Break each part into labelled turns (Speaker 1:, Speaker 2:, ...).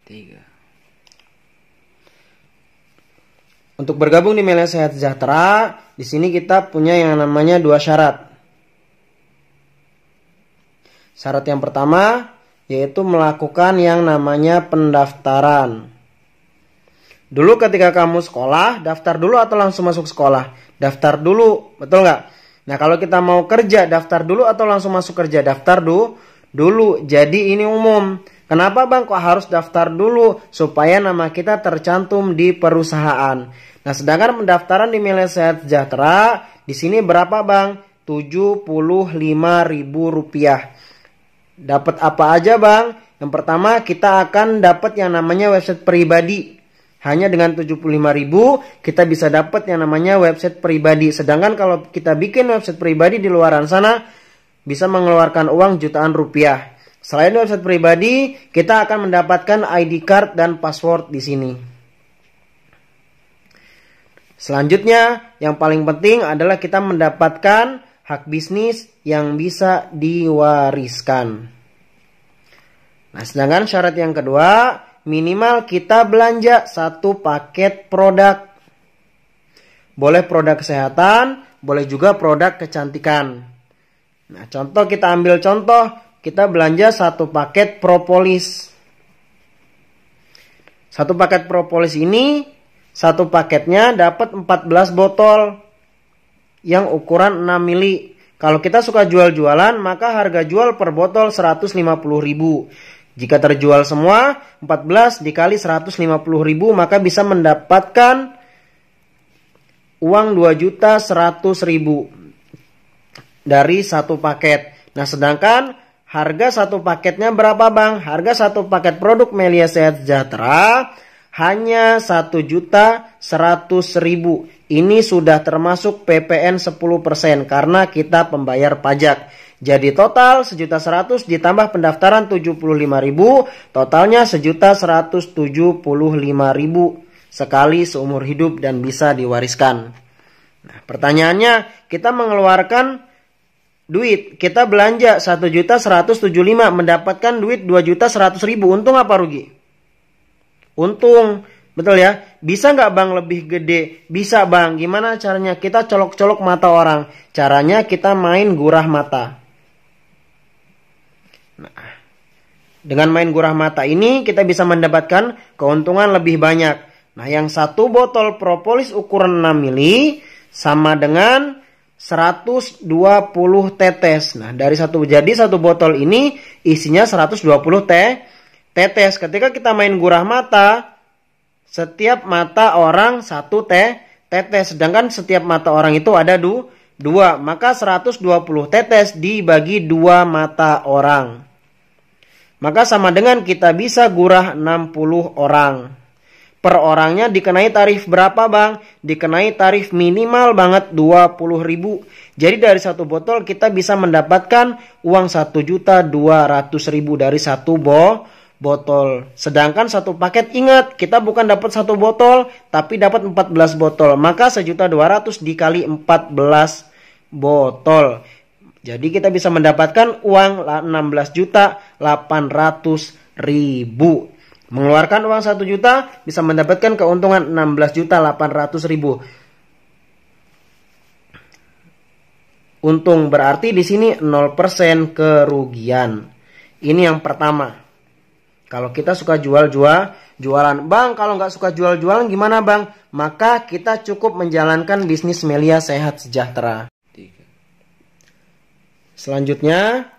Speaker 1: 3.
Speaker 2: Untuk bergabung di Melia Sehat Sejahtera, di sini kita punya yang namanya 2 syarat. Syarat yang pertama yaitu melakukan yang namanya pendaftaran. Dulu ketika kamu sekolah, daftar dulu atau langsung masuk sekolah? Daftar dulu, betul nggak? Nah, kalau kita mau kerja, daftar dulu atau langsung masuk kerja? Daftar dulu. Jadi ini umum. Kenapa bang kok harus daftar dulu? Supaya nama kita tercantum di perusahaan. Nah, sedangkan pendaftaran di Melia Sehat Sejahtera di sini berapa bang? Rp75.000. Dapat apa aja bang? Yang pertama kita akan dapat yang namanya website pribadi. Hanya dengan 75.000 kita bisa dapat yang namanya website pribadi. Sedangkan kalau kita bikin website pribadi di luaran sana bisa mengeluarkan uang jutaan rupiah. Selain website pribadi, kita akan mendapatkan ID card dan password di sini. Selanjutnya, yang paling penting adalah kita mendapatkan hak bisnis yang bisa diwariskan. Nah, sedangkan syarat yang kedua, minimal kita belanja 1 paket produk. Boleh produk kesehatan, boleh juga produk kecantikan. Nah, contoh kita ambil contoh, kita belanja 1 paket propolis. 1 paket propolis ini, 1 paketnya dapat 14 botol yang ukuran 6 mili. Kalau kita suka jual-jualan, maka harga jual per botol 150.000. Jika terjual semua, 14 dikali 150.000, maka bisa mendapatkan uang 2.100.000 dari 1 paket. Nah, sedangkan harga 1 paketnya berapa bang? Harga 1 paket produk Melia Sehat Sejahtera hanya 1.100.000. Ini sudah termasuk PPN 10% karena kita pembayar pajak. Jadi total 1.100.000 ditambah pendaftaran 75.000, totalnya 1.175.000 sekali seumur hidup dan bisa diwariskan. Nah, pertanyaannya, kita mengeluarkan duit, kita belanja 1.175.000 mendapatkan duit 2.100.000. Untung apa rugi? Untung, betul ya? Bisa nggak bang lebih gede? Bisa bang. Gimana caranya? Kita colok-colok mata orang. Caranya kita main gurah mata. Nah, dengan main gurah mata ini kita bisa mendapatkan keuntungan lebih banyak. Nah, yang 1 botol propolis ukuran 6 mili sama dengan 120 tetes. Nah, dari 1 botol ini isinya 120 tetes. Ketika kita main gurah mata, setiap mata orang 1 tetes. Sedangkan setiap mata orang itu ada 2. Maka 120 tetes dibagi 2 mata orang. Maka sama dengan kita bisa gurah 60 orang. Per orangnya dikenai tarif berapa bang? Dikenai tarif minimal banget 20.000. Jadi dari 1 botol kita bisa mendapatkan uang 1.200.000 dari 1 botol. Sedangkan 1 paket, ingat kita bukan dapat 1 botol tapi dapat 14 botol. Maka 1.200.000 dikali 14 botol. Jadi kita bisa mendapatkan uang 16.800.000. Mengeluarkan uang 1 juta bisa mendapatkan keuntungan 16.800.000. Untung berarti di sini 0% kerugian. Ini yang pertama. Kalau kita suka jualan, bang kalau nggak suka jualan gimana bang? Maka kita cukup menjalankan bisnis Melia Sehat Sejahtera. Selanjutnya,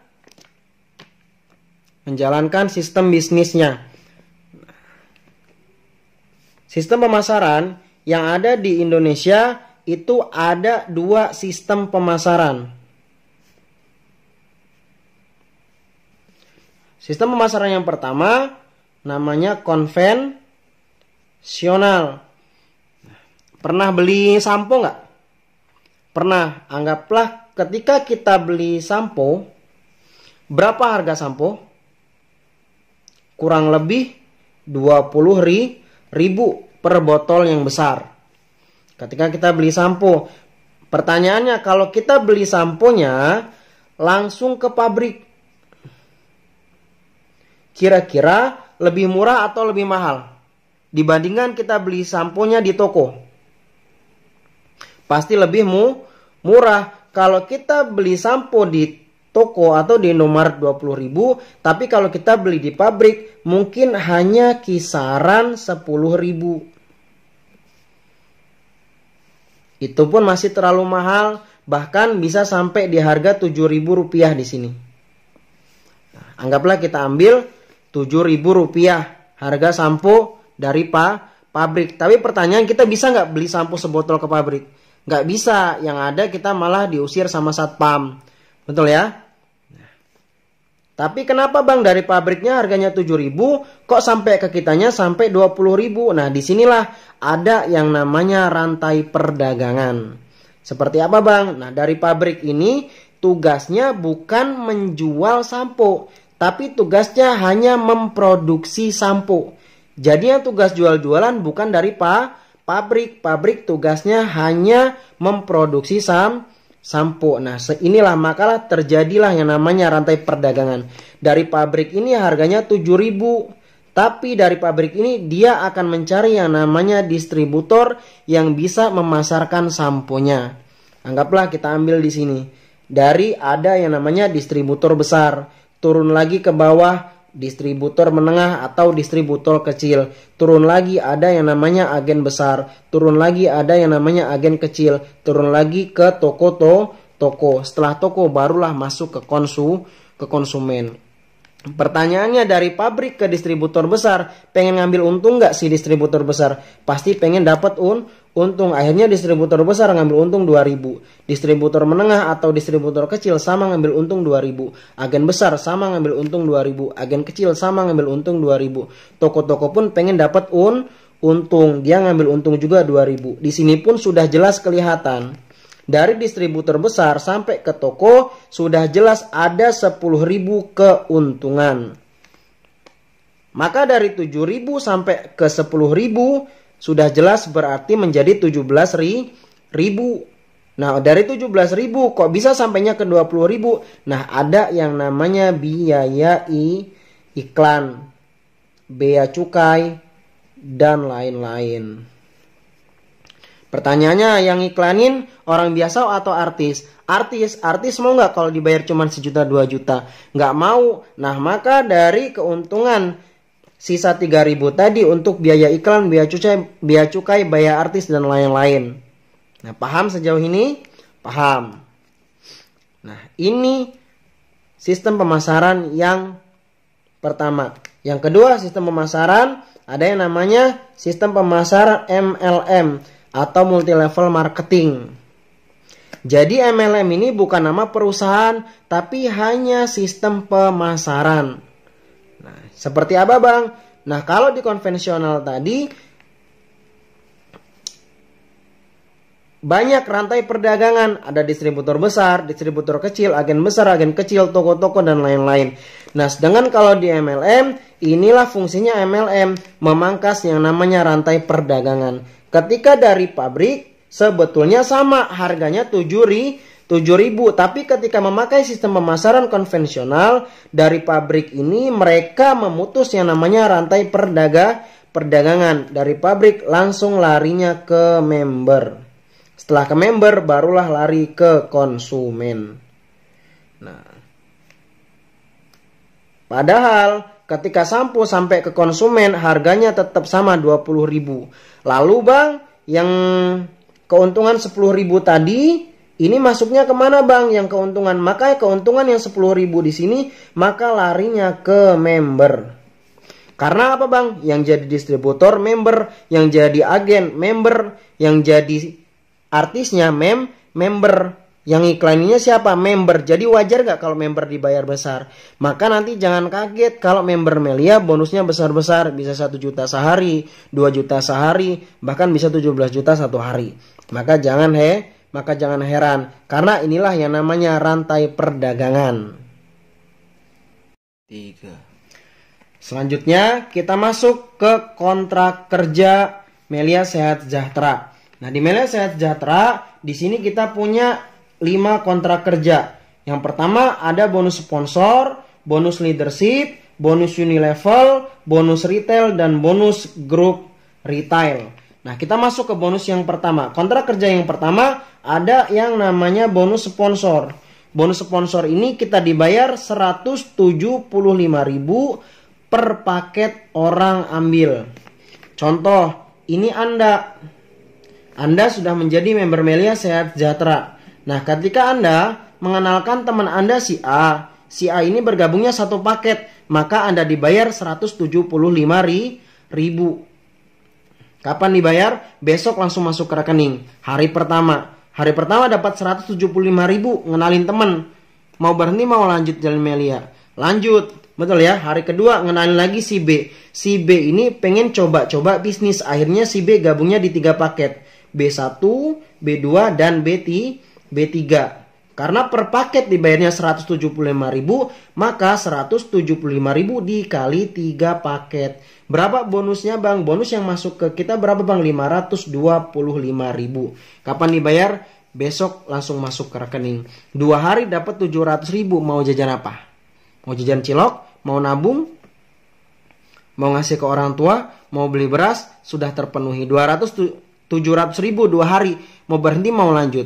Speaker 2: menjalankan sistem bisnisnya. Sistem pemasaran yang ada di Indonesia itu ada 2 sistem pemasaran. Sistem pemasaran yang pertama namanya konvensional. Pernah beli sampo nggak? Pernah. Anggaplah ketika kita beli sampo, berapa harga sampo? Kurang lebih 20.000 per botol yang besar. Ketika kita beli sampo, pertanyaannya kalau kita beli samponya langsung ke pabrik, kira-kira lebih murah atau lebih mahal dibandingkan kita beli samponya di toko? Pasti lebih murah. Kalau kita beli sampo di toko atau di Indomaret 20.000, tapi kalau kita beli di pabrik mungkin hanya kisaran 10.000. Itu pun masih terlalu mahal, bahkan bisa sampai di harga 7.000 rupiah di sini. Nah, anggaplah kita ambil 7.000 rupiah harga sampo dari pabrik. Tapi pertanyaan, kita bisa nggak beli sampo sebotol ke pabrik? Nggak bisa, yang ada kita malah diusir sama satpam. Betul ya? Tapi kenapa bang dari pabriknya harganya 7.000 kok sampai ke kitanya sampai 20.000? Nah disinilah ada yang namanya rantai perdagangan. Seperti apa bang? Nah dari pabrik ini tugasnya bukan menjual sampo, tapi tugasnya hanya memproduksi sampo. Jadi yang tugas jual-jualan bukan dari pabrik. Pabrik tugasnya hanya memproduksi sampo. Nah, inilah makalah terjadilah yang namanya rantai perdagangan. Dari pabrik ini harganya 7.000, tapi dari pabrik ini dia akan mencari yang namanya distributor yang bisa memasarkan samponya. Anggaplah kita ambil di sini. Dari ada yang namanya distributor besar, turun lagi ke bawah distributor menengah atau distributor kecil. Turun lagi ada yang namanya agen besar. Turun lagi ada yang namanya agen kecil. Turun lagi ke toko. Setelah toko barulah masuk ke konsumen. Pertanyaannya, dari pabrik ke distributor besar, pengen ngambil untung nggak si distributor besar? Pasti pengen dapat untung. Akhirnya distributor besar ngambil untung 2.000. Distributor menengah atau distributor kecil sama ngambil untung 2.000. Agen besar sama ngambil untung 2.000. Agen kecil sama ngambil untung 2.000. Toko-toko pun pengen dapat untung. Dia ngambil untung juga 2.000. Di sini pun sudah jelas kelihatan. Dari distributor besar sampai ke toko sudah jelas ada 10.000 keuntungan. Maka dari 7.000 sampai ke 10.000 sudah jelas berarti menjadi 17.000. Nah dari 17.000 kok bisa sampainya ke 20.000? Nah ada yang namanya biaya iklan, bea cukai, dan lain-lain. Pertanyaannya, yang iklanin orang biasa atau artis? Artis mau nggak kalau dibayar cuma 1 juta 2 juta? Nggak mau. Nah maka dari keuntungan sisa 3.000 tadi untuk biaya iklan, biaya cukai, biaya artis, dan lain-lain. Nah paham sejauh ini? Paham. Nah ini sistem pemasaran yang pertama. Yang kedua, sistem pemasaran ada yang namanya sistem pemasaran MLM atau multi level marketing. Jadi MLM ini bukan nama perusahaan, tapi hanya sistem pemasaran. Nah, seperti apa bang? Nah, kalau di konvensional tadi banyak rantai perdagangan, ada distributor besar, distributor kecil, agen besar, agen kecil, toko-toko, dan lain-lain. Nah, sedangkan kalau di MLM, inilah fungsinya MLM, memangkas yang namanya rantai perdagangan. Ketika dari pabrik sebetulnya sama harganya 7.000, tapi ketika memakai sistem pemasaran konvensional dari pabrik ini mereka memutus yang namanya rantai perdagangan. Dari pabrik langsung larinya ke member. Setelah ke member barulah lari ke konsumen. Nah, padahal ketika sampo sampai ke konsumen harganya tetap sama 20.000. Lalu bang, yang keuntungan 10.000 tadi ini masuknya kemana bang? Yang keuntungan, maka keuntungan yang 10.000 di sini maka larinya ke member. Karena apa bang? Yang jadi distributor member, yang jadi agen member, yang jadi artisnya member. Yang iklaninnya siapa? Member. Jadi wajar gak kalau member dibayar besar? Maka nanti jangan kaget kalau member Melia bonusnya besar-besar. Bisa 1 juta sehari, 2 juta sehari, bahkan bisa 17 juta satu hari. Maka jangan heran. Karena inilah yang namanya rantai perdagangan. 3. Selanjutnya kita masuk ke kontrak kerja Melia Sehat Sejahtera. Nah di Melia Sehat Sejahtera di sini kita punya 5 kontrak kerja. Yang pertama ada bonus sponsor, bonus leadership, bonus unilevel, bonus retail, dan bonus grup retail. Nah, kita masuk ke bonus yang pertama. Kontrak kerja yang pertama ada yang namanya bonus sponsor. Bonus sponsor ini kita dibayar 175.000 per paket orang ambil. Contoh, ini Anda sudah menjadi member Melia Sehat Sejahtera. Nah, ketika Anda mengenalkan teman Anda si A ini bergabungnya satu paket, maka Anda dibayar 175.000. Kapan dibayar? Besok langsung masuk ke rekening. Hari pertama dapat 175.000, ngenalin temen. Mau berhenti, mau lanjut jalan Melia. Lanjut, betul ya. Hari kedua ngenalin lagi si B. Si B ini pengen coba-coba bisnis. Akhirnya si B gabungnya di 3 paket. B1, B2, dan B3. Karena per paket dibayarnya 175.000, maka 175.000 dikali 3 paket. Berapa bonusnya bang? Bonus yang masuk ke kita berapa bang? 525.000. Kapan dibayar? Besok langsung masuk ke rekening. 2 hari dapat 700.000. Mau jajan apa? Mau jajan cilok? Mau nabung? Mau ngasih ke orang tua? Mau beli beras? Sudah terpenuhi. 700.000 2 hari. Mau berhenti, mau lanjut?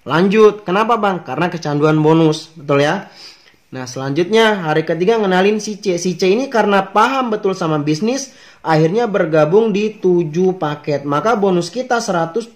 Speaker 2: Lanjut. Kenapa bang? Karena kecanduan bonus. Betul ya? Nah, selanjutnya hari ketiga ngenalin si C. Si C ini karena paham betul sama bisnis, akhirnya bergabung di 7 paket. Maka bonus kita 175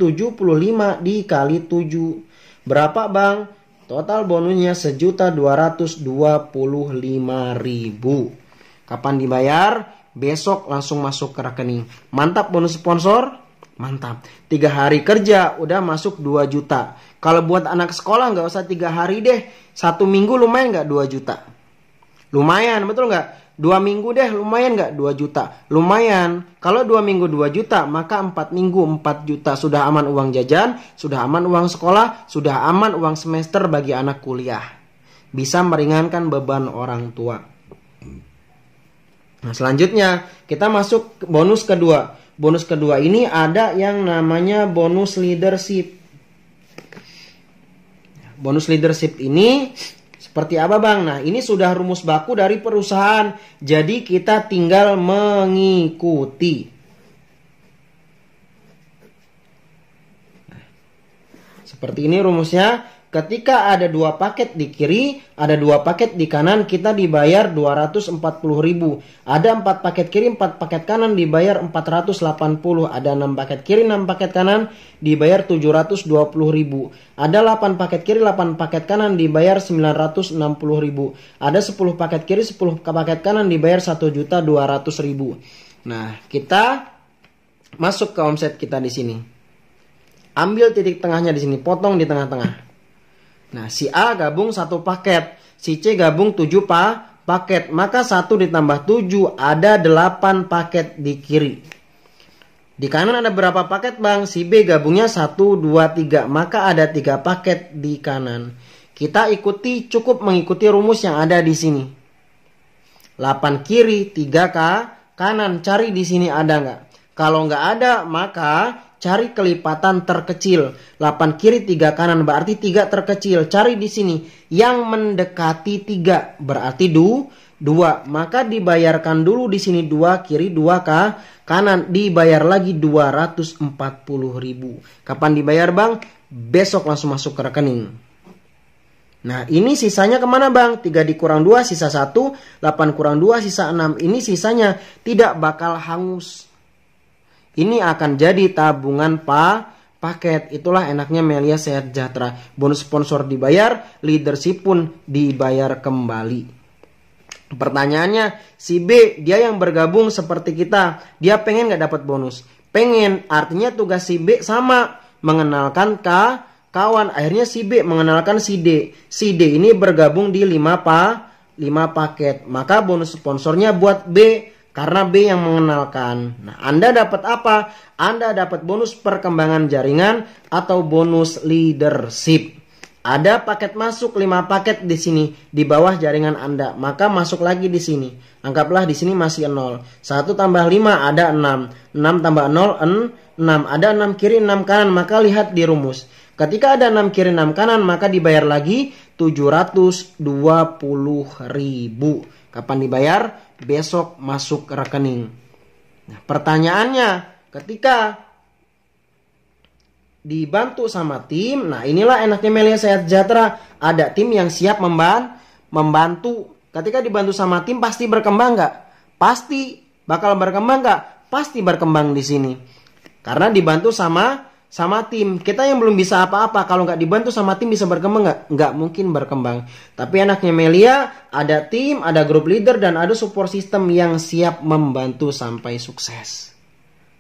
Speaker 2: dikali 7. Berapa bang? Total bonusnya 1.225.000. Kapan dibayar? Besok langsung masuk ke rekening. Mantap bonus sponsor? Mantap. 3 hari kerja udah masuk 2 juta. Kalau buat anak sekolah nggak usah 3 hari deh. 1 minggu lumayan nggak 2 juta? Lumayan, betul nggak? 2 minggu deh lumayan nggak 2 juta? Lumayan. Kalau 2 minggu 2 juta, maka 4 minggu 4 juta. Sudah aman uang jajan, sudah aman uang sekolah, sudah aman uang semester bagi anak kuliah. Bisa meringankan beban orang tua. Nah, selanjutnya kita masuk ke bonus kedua. Bonus kedua ini ada yang namanya bonus leadership. Bonus leadership ini seperti apa bang? Nah, ini sudah rumus baku dari perusahaan. Jadi kita tinggal mengikuti. Seperti ini rumusnya. Ketika ada 2 paket di kiri, ada 2 paket di kanan, kita dibayar 240.000. Ada 4 paket kiri, 4 paket kanan, dibayar 480. Ada 6 paket kiri, 6 paket kanan, dibayar 720.000. Ada 8 paket kiri, 8 paket kanan, dibayar 960.000. Ada 10 paket kiri, 10 paket kanan, dibayar 1.200.000. Nah, kita masuk ke omset kita di sini. Ambil titik tengahnya di sini, potong di tengah-tengah. Nah, si A gabung 1 paket, si C gabung 7 paket, maka 1 ditambah 7 ada 8 paket di kiri. Di kanan ada berapa paket bang? Si B gabungnya 1, 2, 3, maka ada 3 paket di kanan. Kita cukup mengikuti rumus yang ada di sini. 8 kiri, 3 kanan, cari di sini ada nggak? Kalau nggak ada, maka cari kelipatan terkecil. 8 kiri 3 kanan berarti 3 terkecil. Cari di sini yang mendekati 3 berarti 2. Maka dibayarkan dulu di sini 2 kiri 2 kanan. Dibayar lagi 240.000. Kapan dibayar bang? Besok langsung masuk ke rekening. Nah, ini sisanya kemana bang? 3 dikurang 2 sisa 1. 8 kurang 2 sisa 6. Ini sisanya tidak bakal hangus. Ini akan jadi tabungan paket. Itulah enaknya Melia Sehat Sejahtera. Bonus sponsor dibayar, leadership pun dibayar kembali. Pertanyaannya, si B, dia yang bergabung seperti kita, dia pengen gak dapat bonus? Pengen, artinya tugas si B sama, mengenalkan kawan. Akhirnya si B mengenalkan si D. Si D ini bergabung di 5 paket. Maka bonus sponsornya buat B. Karena B yang mengenalkan. Nah, Anda dapat apa? Anda dapat bonus perkembangan jaringan atau bonus leadership. Ada paket masuk 5 paket di sini di bawah jaringan Anda. Maka masuk lagi di sini. Anggaplah di sini masih 0. 1 tambah 5 ada 6. 6 tambah 0 6. Ada 6 kiri 6 kanan. Maka lihat di rumus. Ketika ada 6 kiri 6 kanan maka dibayar lagi 720.000. Kapan dibayar? besok masuk ke rekening. Nah, pertanyaannya, ketika dibantu sama tim, nah inilah enaknya Melia Sehat Sejahtera. Ada tim yang siap membantu. Ketika dibantu sama tim pasti berkembang nggak? Pasti bakal berkembang nggak? Pasti berkembang di sini. Karena dibantu sama tim. Kita yang belum bisa apa-apa, kalau nggak dibantu sama tim bisa berkembang nggak? Nggak mungkin berkembang. Tapi enaknya Melia, ada tim, ada grup leader, dan ada support system yang siap membantu sampai sukses.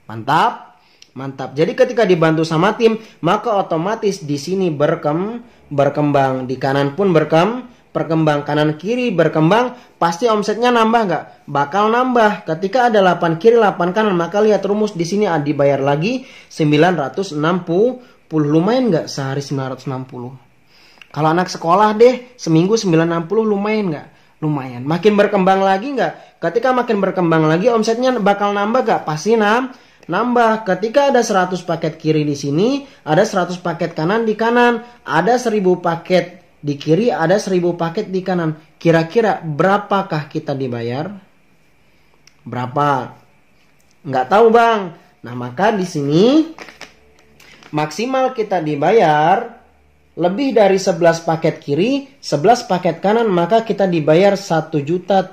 Speaker 2: Mantap, mantap. Jadi ketika dibantu sama tim, maka otomatis di sini berkembang. Di kanan pun berkembang, kanan kiri berkembang. Pasti omsetnya nambah nggak? Bakal nambah. Ketika ada 8 kiri 8 kanan, maka lihat rumus di sini dibayar lagi 960. Lumayan nggak sehari 960? Kalau anak sekolah deh seminggu 960 lumayan nggak? Lumayan. Makin berkembang lagi nggak? Ketika makin berkembang lagi omsetnya bakal nambah nggak? Pasti nambah. Ketika ada 100 paket kiri di sini, ada 100 paket kanan di kanan, ada 1000 paket di kiri, ada 1000 paket di kanan. Kira-kira berapakah kita dibayar? Berapa? Nggak tahu bang. Nah maka di sini maksimal kita dibayar lebih dari 11 paket kiri, 11 paket kanan, maka kita dibayar 1.300.000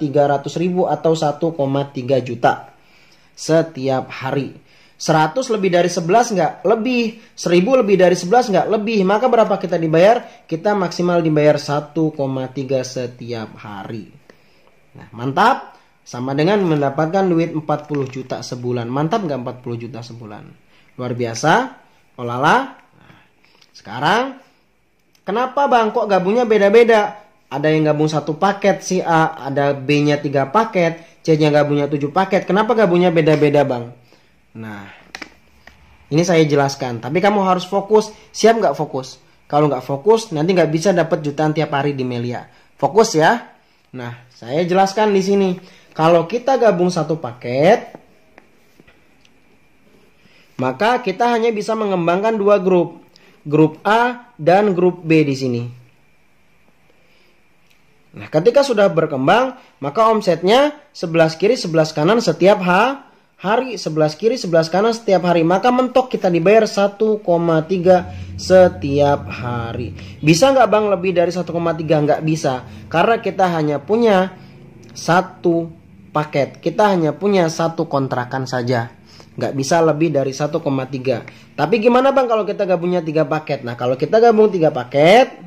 Speaker 2: atau 1,3 juta setiap hari. 100 lebih dari 11 nggak? Lebih. 1000 lebih dari 11 nggak? Lebih. Maka berapa kita dibayar? Kita maksimal dibayar 1,3 setiap hari. Nah, mantap. Sama dengan mendapatkan duit 40 juta sebulan. Mantap nggak 40 juta sebulan? Luar biasa. Olala. Nah, sekarang, kenapa bang kok gabungnya beda-beda? Ada yang gabung 1 paket si A, ada B-nya 3 paket, C-nya gabungnya 7 paket. Kenapa gabungnya beda-beda bang? Nah, ini saya jelaskan. Tapi kamu harus fokus. Siap nggak fokus? Kalau nggak fokus, nanti nggak bisa dapat jutaan tiap hari di Melia. Fokus ya. Nah, saya jelaskan di sini. Kalau kita gabung 1 paket, maka kita hanya bisa mengembangkan 2 grup. Grup A dan grup B di sini. Nah, ketika sudah berkembang, maka omsetnya 11 kiri 11 kanan setiap hari, 11 kiri 11 kanan setiap hari, maka mentok kita dibayar 1,3 setiap hari. Bisa nggak bang lebih dari 1,3? Nggak bisa, karena kita hanya punya 1 paket, kita hanya punya 1 kontrakan saja, nggak bisa lebih dari 1,3. Tapi gimana bang kalau kita gabungnya 3 paket? Nah kalau kita gabung 3 paket,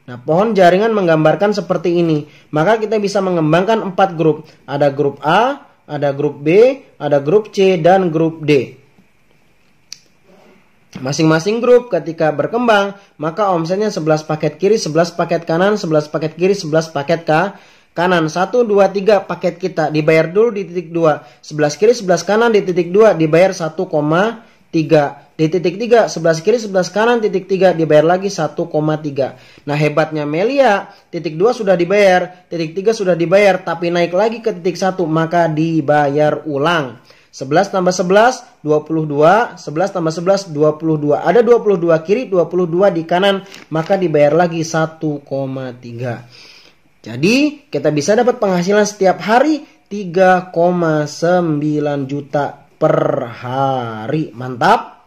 Speaker 2: nah pohon jaringan menggambarkan seperti ini, maka kita bisa mengembangkan 4 grup. Ada grup A, ada grup B, ada grup C, dan grup D. Masing-masing grup ketika berkembang, maka omsetnya 11 paket kiri, 11 paket kanan, 11 paket kiri, 11 paket kanan. 1, 2, 3 paket kita dibayar dulu di titik 2. 11 kiri, 11 kanan di titik 2 dibayar 1,3. Di titik 3, 11 kiri 11 kanan titik 3 dibayar lagi 1,3. Nah hebatnya Melia, titik 2 sudah dibayar, titik 3 sudah dibayar, tapi naik lagi ke titik 1 maka dibayar ulang. 11 tambah 11 22, 11 tambah 11 22. Ada 22 kiri, 22 di kanan, maka dibayar lagi 1,3. Jadi kita bisa dapat penghasilan setiap hari 3,9 juta per hari. Mantap.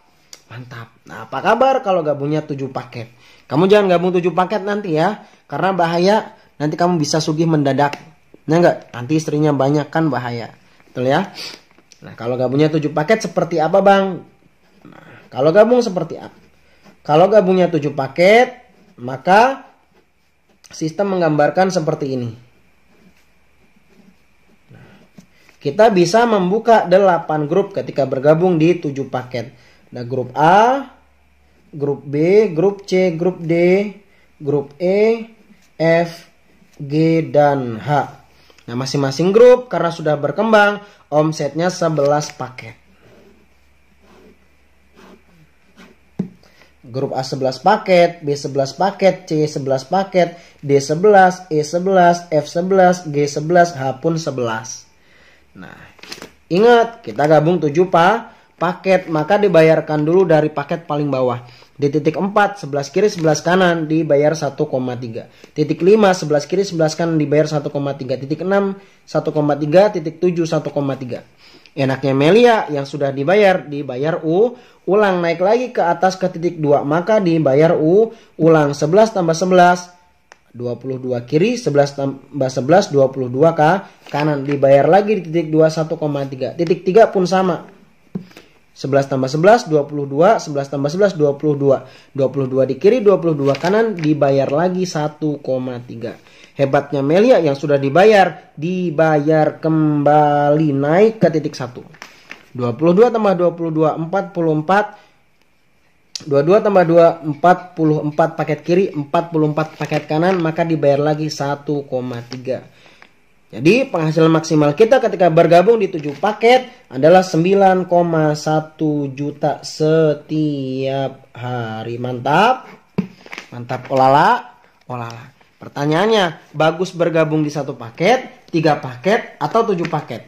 Speaker 2: Mantap. Nah, apa kabar kalau gabungnya 7 paket? Kamu jangan gabung 7 paket nanti ya. Karena bahaya. Nanti kamu bisa sugih mendadak. Nah enggak? Nanti istrinya banyak kan bahaya. Betul ya? Nah, kalau gabungnya 7 paket seperti apa bang? Nah, kalau gabung seperti apa? Kalau gabungnya 7 paket, maka sistem menggambarkan seperti ini. Nah, kita bisa membuka 8 grup ketika bergabung di 7 paket. Ada grup A, grup B, grup C, grup D, grup E, F, G, dan H. Nah masing-masing grup karena sudah berkembang omsetnya 11 paket. Grup A 11 paket, B 11 paket, C 11 paket, D 11, E 11, F 11, G 11, H pun 11. Nah ingat kita gabung 7 paket, maka dibayarkan dulu dari paket paling bawah. Di titik 4, 11 kiri 11 kanan dibayar 1,3. Titik 5, 11 kiri 11 kanan dibayar 1,3. Titik 6, 1,3. Titik 7, 1,3. Enaknya Melia yang sudah dibayar ulang naik lagi ke atas ke titik 2, maka dibayar ulang 11 tambah 11 22 kiri, 11 tambah 11 22 ke kanan, dibayar lagi di titik 2 1,3. Titik 3 pun sama. 11 tambah 11 22, 11 tambah 11 22. 22 di kiri, 22 kanan, dibayar lagi 1,3. Hebatnya Melia yang sudah dibayar kembali naik ke titik 1. 22 tambah 22 44. 22 tambah 2 44 paket kiri, 44 paket kanan, maka dibayar lagi 1,3. Jadi penghasilan maksimal kita ketika bergabung di 7 paket adalah 9,1 juta setiap hari. Mantap. Mantap, olala. Pertanyaannya, bagus bergabung di 1 paket, 3 paket, atau 7 paket?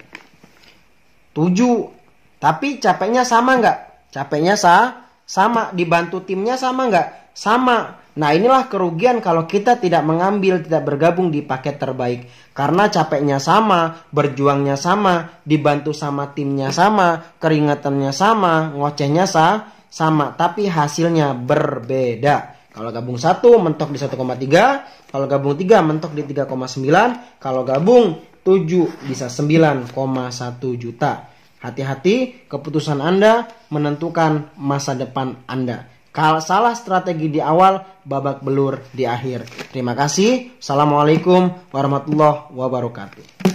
Speaker 2: 7. Tapi capeknya sama nggak? Capeknya sama. Dibantu timnya sama nggak? Sama. Nah, inilah kerugian kalau kita tidak bergabung di paket terbaik. Karena capeknya sama, berjuangnya sama, dibantu sama timnya sama, keringatannya sama, ngocehnya sama, tapi hasilnya berbeda. Kalau gabung 1 mentok di 1,3, kalau gabung 3 mentok di 3,9, kalau gabung 7 bisa 9,1 juta. Hati-hati, keputusan Anda menentukan masa depan Anda. Kalau salah strategi di awal, babak belur di akhir. Terima kasih. Assalamualaikum warahmatullahi wabarakatuh.